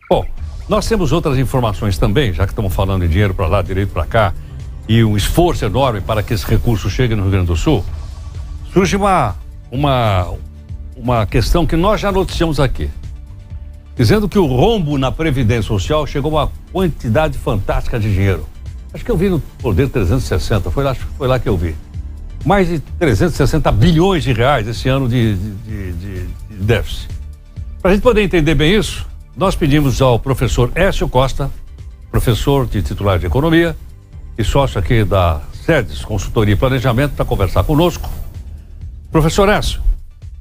Bom, nós temos outras informações também, já que estamos falando de dinheiro para lá, direito para cá, e um esforço enorme para que esse recurso chegue no Rio Grande do Sul. Surge uma questão que nós já noticiamos aqui, dizendo que o rombo na Previdência Social chegou a uma quantidade fantástica de dinheiro. Acho que eu vi no Poder 360, foi lá que eu vi. Mais de 360 bilhões de reais esse ano de déficit. Para a gente poder entender bem isso, nós pedimos ao professor Écio Costa, professor de titular de Economia e sócio aqui da SEDES, Consultoria e Planejamento, para conversar conosco. Professor Écio,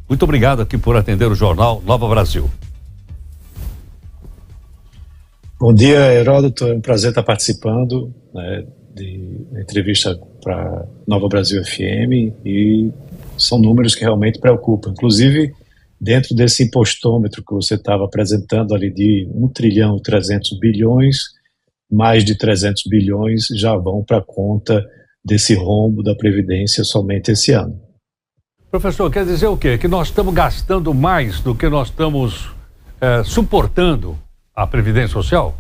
muito obrigado aqui por atender o jornal Nova Brasil. Bom dia, Heródoto. É um prazer estar participando, né, de entrevista para Nova Brasil FM, e são números que realmente preocupam. Inclusive, dentro desse impostômetro que você estava apresentando ali de 1.300 bilhões, mais de 300 bilhões já vão para a conta desse rombo da Previdência somente esse ano. Professor, quer dizer o quê? Que nós estamos gastando mais do que nós estamos suportando a Previdência Social?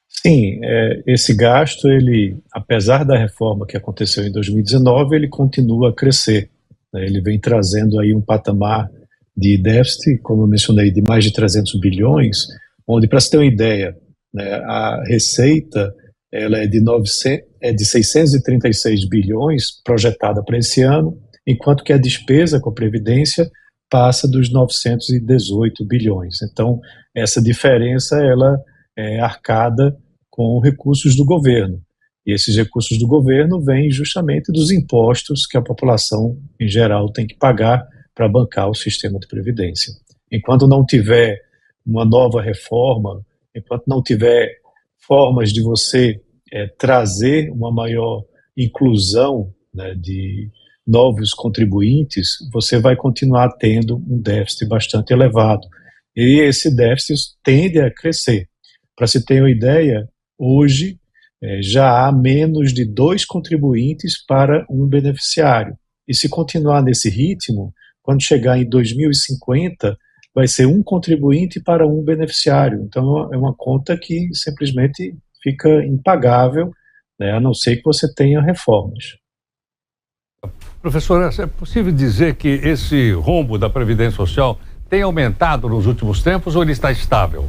Sim, esse gasto, ele, apesar da reforma que aconteceu em 2019, ele continua a crescer, né? Ele vem trazendo aí um patamar de déficit, como eu mencionei, de mais de 300 bilhões, onde, para se ter uma ideia, né, a receita ela é de 636 bilhões projetada para esse ano, enquanto que a despesa com a Previdência passa dos 918 bilhões. Então, essa diferença ela é arcada com recursos do governo. E esses recursos do governo vêm justamente dos impostos que a população, em geral, tem que pagar para bancar o sistema de previdência. Enquanto não tiver uma nova reforma, enquanto não tiver formas de você trazer uma maior inclusão, né, de novos contribuintes, você vai continuar tendo um déficit bastante elevado. E esse déficit tende a crescer. Para se ter uma ideia, hoje já há menos de 2 contribuintes para um beneficiário. E se continuar nesse ritmo, quando chegar em 2050, vai ser 1 contribuinte para 1 beneficiário. Então é uma conta que simplesmente fica impagável, né, a não ser que você tenha reformas. Professor, é possível dizer que esse rombo da Previdência Social tem aumentado nos últimos tempos ou ele está estável?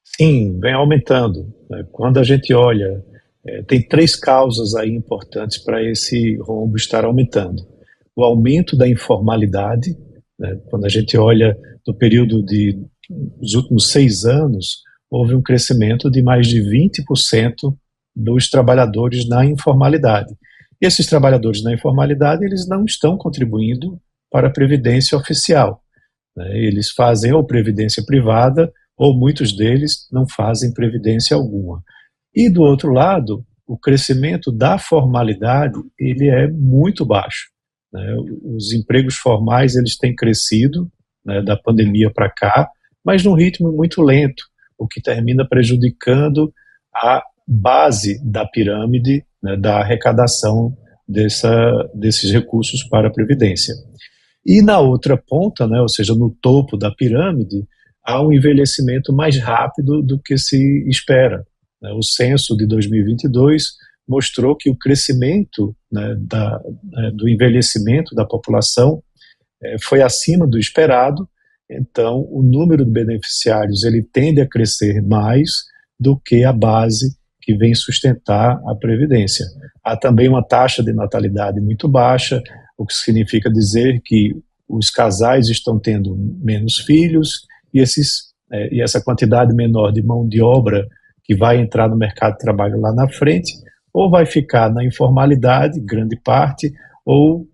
Sim, vem aumentando. Quando a gente olha, tem 3 causas aí importantes para esse rombo estar aumentando. O aumento da informalidade, né, quando a gente olha no período dos últimos 6 anos, houve um crescimento de mais de 20% dos trabalhadores na informalidade. E esses trabalhadores na informalidade, eles não estão contribuindo para a previdência oficial, né? Eles fazem ou previdência privada, ou muitos deles não fazem previdência alguma. E do outro lado, o crescimento da formalidade, ele é muito baixo, né? Os empregos formais, eles têm crescido, né, da pandemia para cá, mas num ritmo muito lento, o que termina prejudicando a base da pirâmide, né, da arrecadação desses recursos para a Previdência. E na outra ponta, né, ou seja, no topo da pirâmide, há um envelhecimento mais rápido do que se espera, né? O censo de 2022 mostrou que o crescimento, né, do envelhecimento da população foi acima do esperado. Então, o número de beneficiários ele tende a crescer mais do que a base que vem sustentar a Previdência. Há também uma taxa de natalidade muito baixa, o que significa dizer que os casais estão tendo menos filhos e essa quantidade menor de mão de obra que vai entrar no mercado de trabalho lá na frente, ou vai ficar na informalidade, grande parte, ou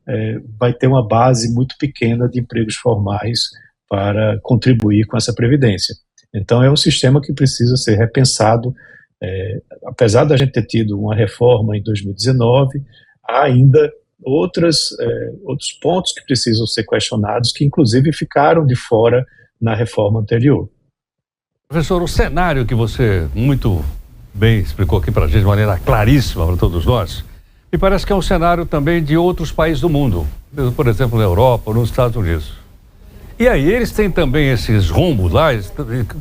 vai ter uma base muito pequena de empregos formais para contribuir com essa previdência. Então é um sistema que precisa ser repensado. Apesar da gente ter tido uma reforma em 2019, há ainda outros pontos que precisam ser questionados, que inclusive ficaram de fora na reforma anterior. Professor, o cenário que você muito bem explicou aqui para a gente de maneira claríssima para todos nós, me parece que é um cenário também de outros países do mundo, por exemplo, na Europa ou nos Estados Unidos. E aí, eles têm também esses rombos lá,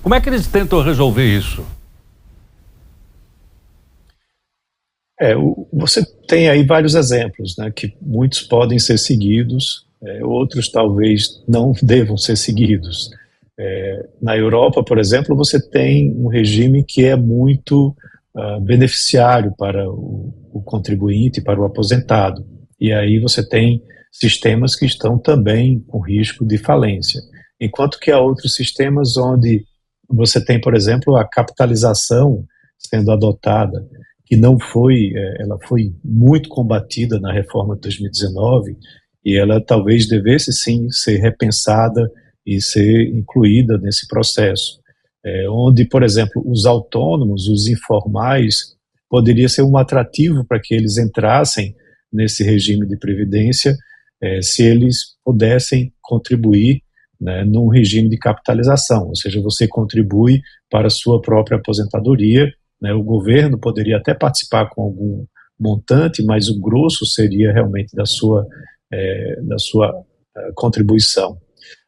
como é que eles tentam resolver isso? Você tem aí vários exemplos, né, que muitos podem ser seguidos, outros talvez não devam ser seguidos. Na Europa, por exemplo, você tem um regime que é muito beneficiário para o contribuinte, para o aposentado. E aí você tem sistemas que estão também com risco de falência. Enquanto que há outros sistemas onde você tem, por exemplo, a capitalização sendo adotada, que não foi, ela foi muito combatida na reforma de 2019, e ela talvez devesse sim ser repensada e ser incluída nesse processo, onde, por exemplo, os autônomos, os informais, poderia ser um atrativo para que eles entrassem nesse regime de previdência, se eles pudessem contribuir, né, num regime de capitalização, ou seja, você contribui para a sua própria aposentadoria, né, o governo poderia até participar com algum montante, mas o grosso seria realmente da sua contribuição.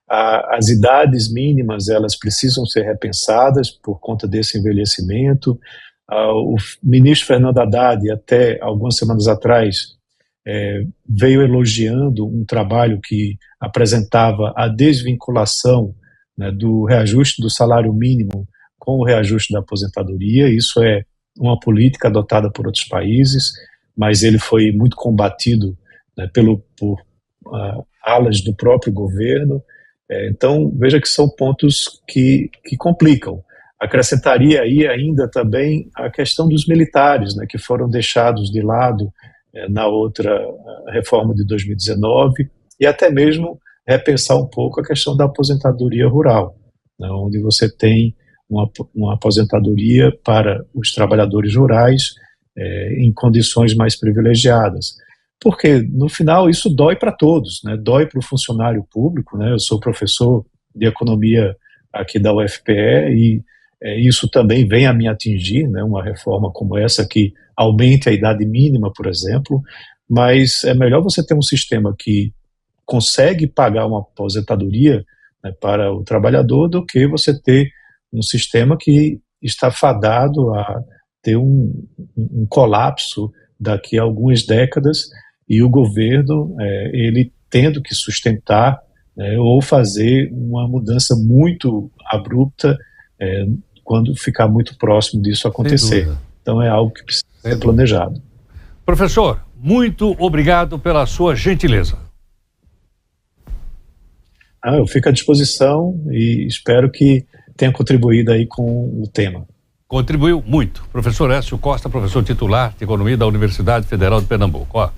As idades mínimas, elas precisam ser repensadas por conta desse envelhecimento. O ministro Fernando Haddad, até algumas semanas atrás, veio elogiando um trabalho que apresentava a desvinculação, né, do reajuste do salário mínimo com o reajuste da aposentadoria. Isso é uma política adotada por outros países, mas ele foi muito combatido, né, por alas do próprio governo. Então, veja que são pontos que complicam. Acrescentaria aí ainda também a questão dos militares, né, que foram deixados de lado na outra reforma de 2019, e até mesmo repensar um pouco a questão da aposentadoria rural, né, onde você tem uma aposentadoria para os trabalhadores rurais em condições mais privilegiadas. Porque, no final, isso dói para todos, né? Dói para o funcionário público, né? Eu sou professor de economia aqui da UFPE e isso também vem a me atingir, né? Uma reforma como essa que aumente a idade mínima, por exemplo, mas é melhor você ter um sistema que consegue pagar uma aposentadoria, né, para o trabalhador do que você ter um sistema que está fadado a ter um colapso daqui a algumas décadas, e o governo, ele tendo que sustentar, ou fazer uma mudança muito abrupta quando ficar muito próximo disso acontecer. Então é algo que precisa ser planejado. Professor, muito obrigado pela sua gentileza. Eu fico à disposição e espero que tenha contribuído aí com o tema. Contribuiu muito. Professor Écio Costa, professor titular de Economia da Universidade Federal de Pernambuco.